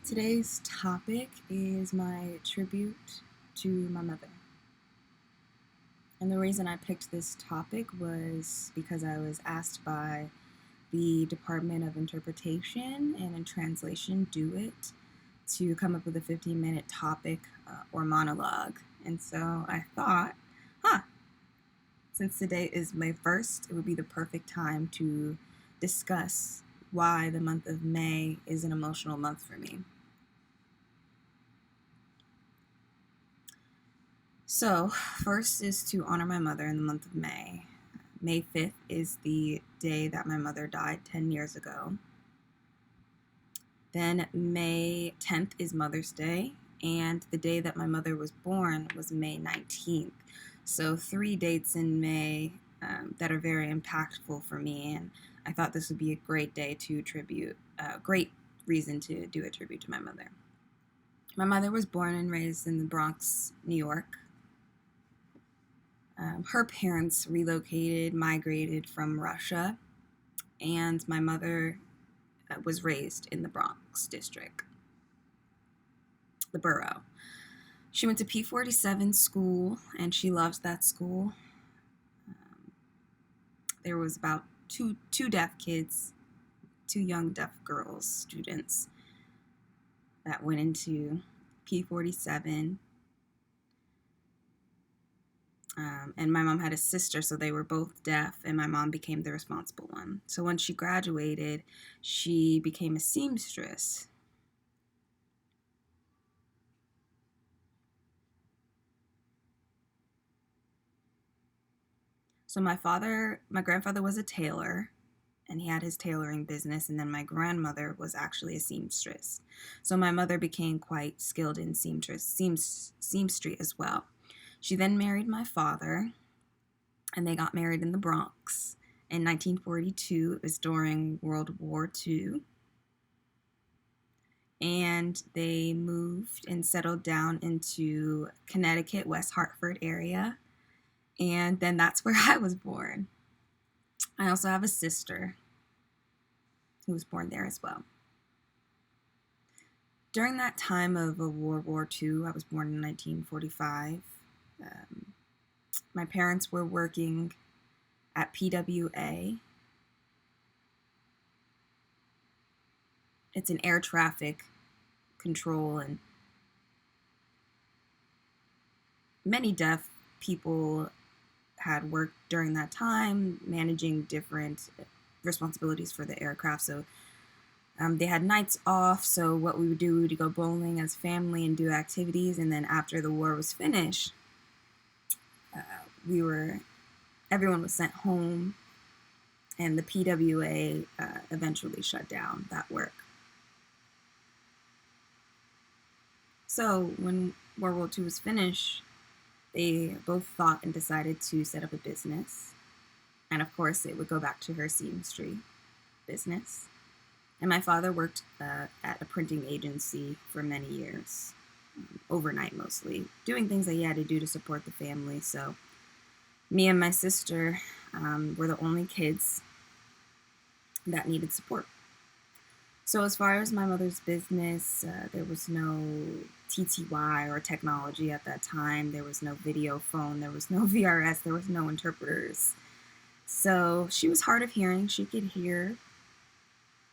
Today's topic is my tribute to my mother. And the reason I picked this topic was because I was asked by the Department of Interpretation and in Translation, DO-IT, to come up with a 15-minute topic or monologue. And so I thought, since today is May 1st, it would be the perfect time to discuss why the month of May is an emotional month for me. So, first is to honor my mother in the month of May. May 5th is the day that my mother died 10 years ago. Then May 10th is Mother's Day, and the day that my mother was born was May 19th. So 3 dates in May that are very impactful for me, and I thought this would be a great day to tribute, great reason to do a tribute to my mother. My mother was born and raised in the Bronx, New York. Her parents migrated from Russia, and my mother was raised in the Bronx district, the borough. She went to P47 school, and she loves that school. There was about two deaf kids, two young deaf girls, students, that went into P47. And my mom had a sister, so they were both deaf, and my mom became the responsible one. So when she graduated, she became a seamstress. So my grandfather was a tailor, and he had his tailoring business, and then my grandmother was actually a seamstress. So my mother became quite skilled in seamstress as well. She then married my father, and they got married in the Bronx in 1942. It was during World War II. And they moved and settled down into Connecticut, West Hartford area. And then that's where I was born. I also have a sister who was born there as well. During that time of World War II, I was born in 1945. My parents were working at PWA. It's an air traffic control, and many deaf people had worked during that time managing different responsibilities for the aircraft. So they had nights off, so what we would do, we would go bowling as family and do activities, and then after the war was finished, everyone was sent home, and the PWA eventually shut down that work. So when World War II was finished, they both thought and decided to set up a business. And of course, it would go back to her seamstress business. And my father worked at a printing agency for many years, overnight mostly, doing things that he had to do to support the family. So me and my sister were the only kids that needed support. So as far as my mother's business, there was no TTY or technology at that time. There was no video phone. There was no VRS. There was no interpreters. So she was hard of hearing. She could hear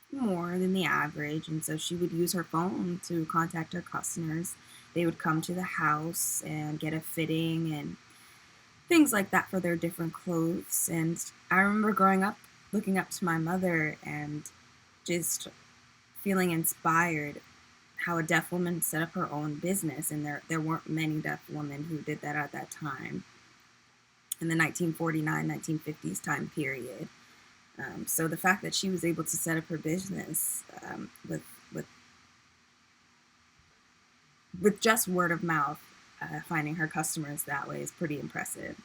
more than the average, and so she would use her phone to contact her customers. They would come to the house and get a fitting and things like that for their different clothes. And I remember growing up, looking up to my mother and just feeling inspired how a deaf woman set up her own business, and there weren't many deaf women who did that at that time in the 1949, 1950s time period. So the fact that she was able to set up her business with just word of mouth, finding her customers that way is pretty impressive.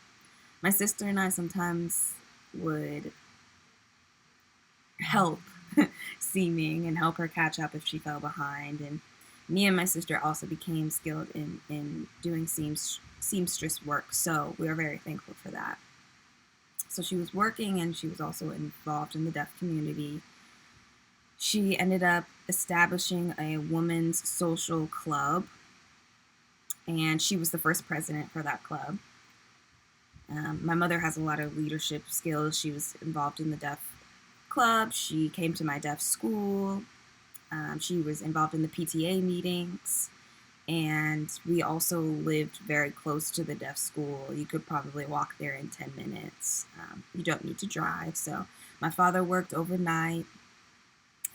My sister and I sometimes would help Seaming and help her catch up if she fell behind. And me and my sister also became skilled in doing seamstress work, so we are very thankful for that. So she was working, and she was also involved in the deaf community. She ended up establishing a women's social club, and she was the first president for that club. My mother has a lot of leadership skills. She was involved in the deaf club. She came to my deaf school. She was involved in the PTA meetings. And we also lived very close to the deaf school. You could probably walk there in 10 minutes. You don't need to drive. So my father worked overnight,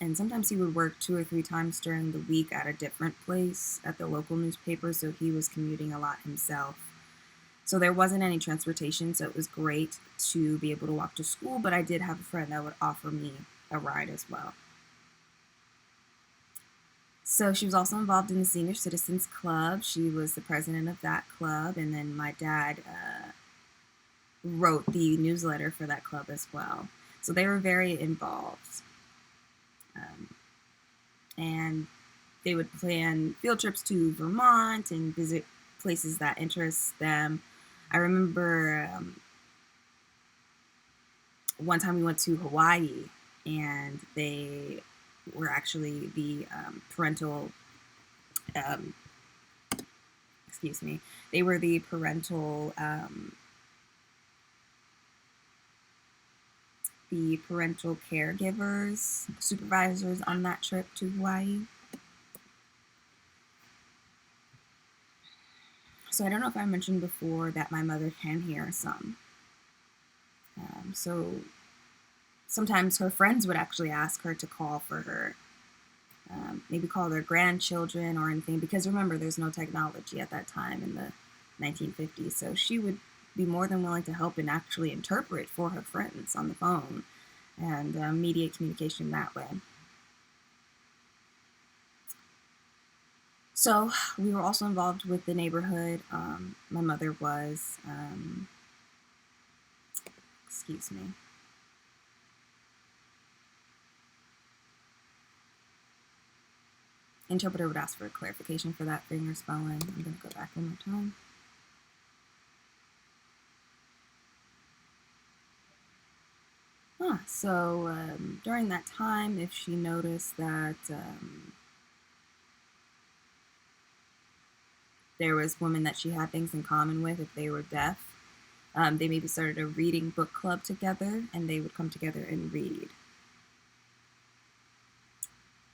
and sometimes he would work 2 or 3 times during the week at a different place at the local newspaper. So he was commuting a lot himself. So there wasn't any transportation, so it was great to be able to walk to school, but I did have a friend that would offer me a ride as well. So she was also involved in the Senior Citizens Club. She was the president of that club, and then my dad wrote the newsletter for that club as well. So they were very involved. And they would plan field trips to Vermont and visit places that interest them. I remember one time we went to Hawaii, and they were actually the parental, excuse me, they were the parental caregivers, supervisors on that trip to Hawaii. So I don't know if I mentioned before that my mother can hear some. So sometimes her friends would actually ask her to call for her, maybe call their grandchildren or anything, because remember, there's no technology at that time in the 1950s. So she would be more than willing to help and actually interpret for her friends on the phone and mediate communication that way. So we were also involved with the neighborhood. My mother was, excuse me. Interpreter would ask for a clarification for that finger spelling. I'm going to go back one more time. So during that time, if she noticed that there was women that she had things in common with, if they were deaf, they maybe started a reading book club together, and they would come together and read.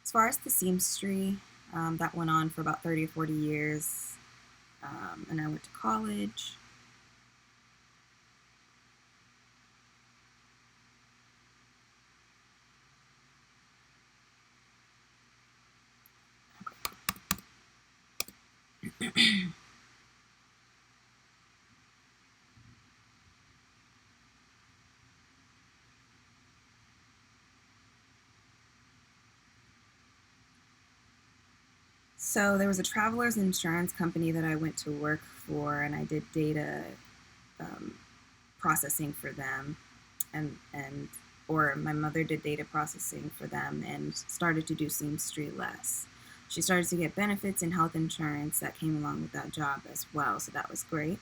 As far as the seamstry, that went on for about 30 or 40 years, and I went to college. So there was a traveler's insurance company that I went to work for, and I did data processing for them, and or my mother did data processing for them and started to do Seamstreet less. She started to get benefits and health insurance that came along with that job as well, so that was great.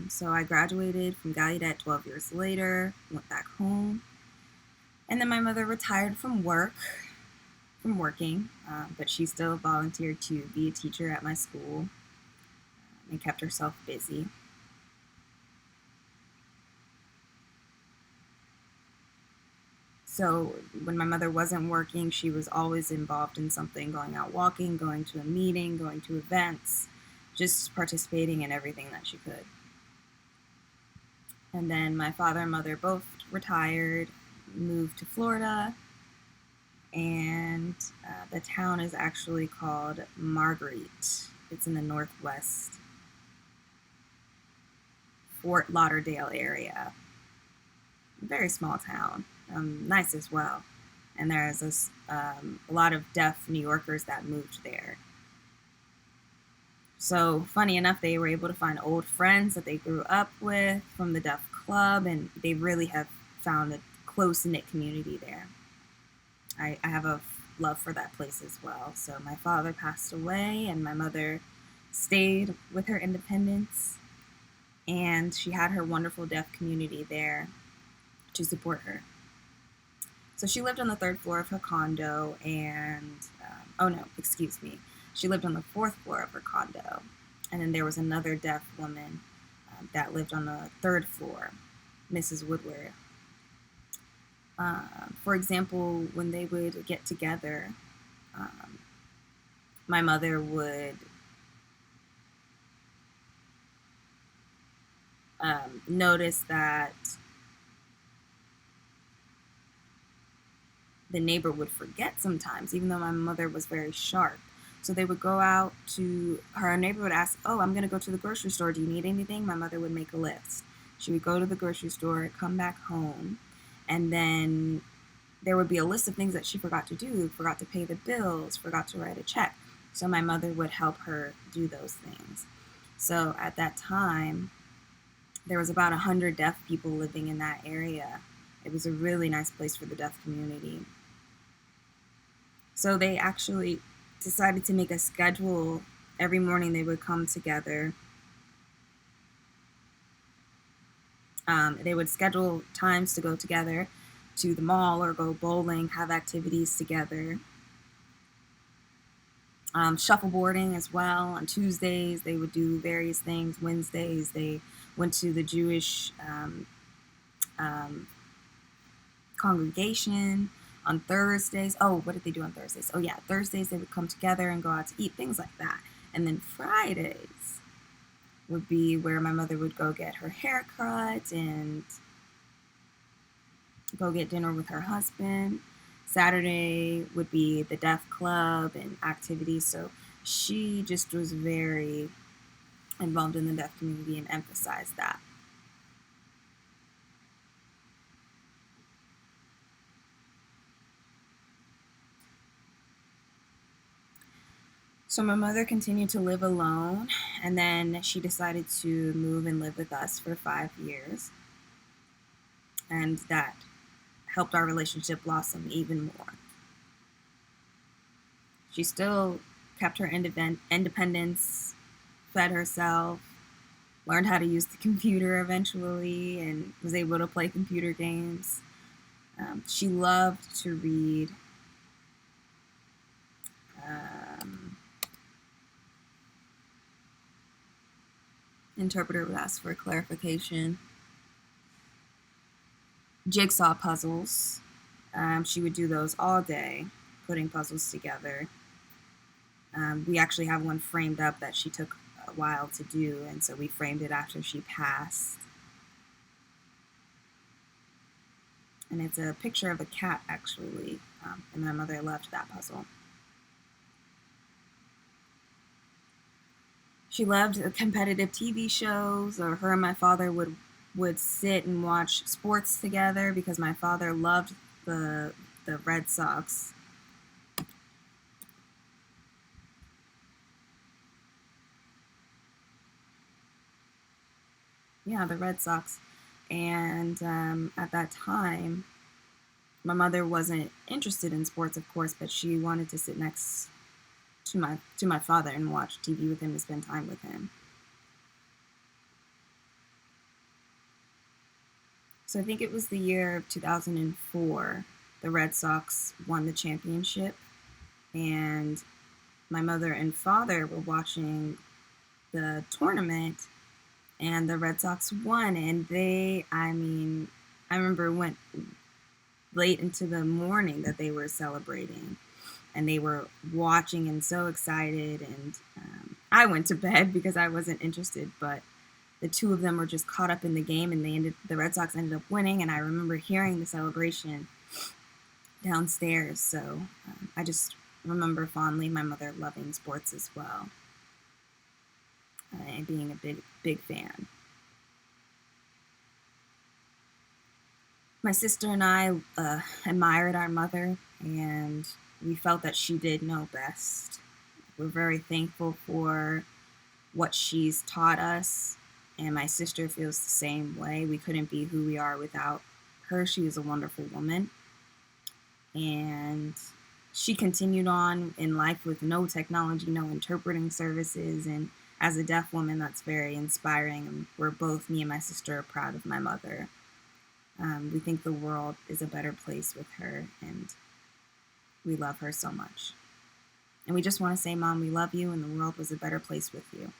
So I graduated from Gallaudet 12 years later, went back home, and then my mother retired from working, but she still volunteered to be a teacher at my school and kept herself busy. So when my mother wasn't working, she was always involved in something, going out walking, going to a meeting, going to events, just participating in everything that she could. And then my father and mother both retired, moved to Florida, and the town is actually called Marguerite. It's in the northwest Fort Lauderdale area. Very small town, nice as well. And there's a lot of deaf New Yorkers that moved there. So funny enough, they were able to find old friends that they grew up with from the deaf club, and they really have found a close-knit community there. I have a love for that place as well. So my father passed away, and my mother stayed with her independence, and she had her wonderful deaf community there to support her. So she lived on the third floor of her condo, and oh no, excuse me, she lived on the fourth floor of her condo, and then there was another deaf woman that lived on the third floor, Mrs. Woodward. For example, when they would get together, um, my mother would notice that the neighbor would forget sometimes, even though my mother was very sharp. So they would go out to her neighbor would ask, "Oh, I'm going to go to the grocery store. Do you need anything?" My mother would make a list. She would go to the grocery store, come back home, and then there would be a list of things that she forgot to do, forgot to pay the bills, forgot to write a check. So my mother would help her do those things. So at that time, there was about 100 deaf people living in that area. It was a really nice place for the deaf community. So they actually decided to make a schedule. Every morning they would come together. They would schedule times to go together to the mall or go bowling, have activities together. Shuffleboarding as well. On Tuesdays, they would do various things. Wednesdays, they went to the Jewish um, congregation. On Thursdays, oh, what did they do on Thursdays? Oh, yeah, Thursdays they would come together and go out to eat, things like that. And then Fridays would be where my mother would go get her hair cut and go get dinner with her husband. Saturday would be the deaf club and activities. So she just was very involved in the deaf community and emphasized that. So my mother continued to live alone, and then she decided to move and live with us for 5 years. And that helped our relationship blossom even more. She still kept her independence, fed herself, learned how to use the computer eventually, and was able to play computer games. She loved to read. Um, Interpreter would ask for clarification. Jigsaw puzzles. She would do those all day, putting puzzles together. We actually have one framed up that she took a while to do, and so we framed it after she passed. And it's a picture of a cat, actually, and my mother loved that puzzle. She loved competitive TV shows, or her and my father would sit and watch sports together because my father loved the Red Sox. Yeah, the Red Sox. And at that time, my mother wasn't interested in sports, of course, but she wanted to sit next to my father and watch TV with him and spend time with him. So I think it was the year of 2004. The Red Sox won the championship, and my mother and father were watching the tournament, and the Red Sox won. And I remember it went late into the morning that they were celebrating, and they were watching and so excited. And I went to bed because I wasn't interested, but the two of them were just caught up in the game, and the Red Sox ended up winning. And I remember hearing the celebration downstairs. So I just remember fondly my mother loving sports as well, and being a big fan. My sister and I admired our mother, and we felt that she did know best. We're very thankful for what she's taught us, and my sister feels the same way. We couldn't be who we are without her. She was a wonderful woman, and she continued on in life with no technology, no interpreting services, and as a deaf woman, that's very inspiring. And we're both, me and my sister, are proud of my mother. We think the world is a better place with her, and we love her so much. And we just want to say, Mom, we love you, and the world was a better place with you.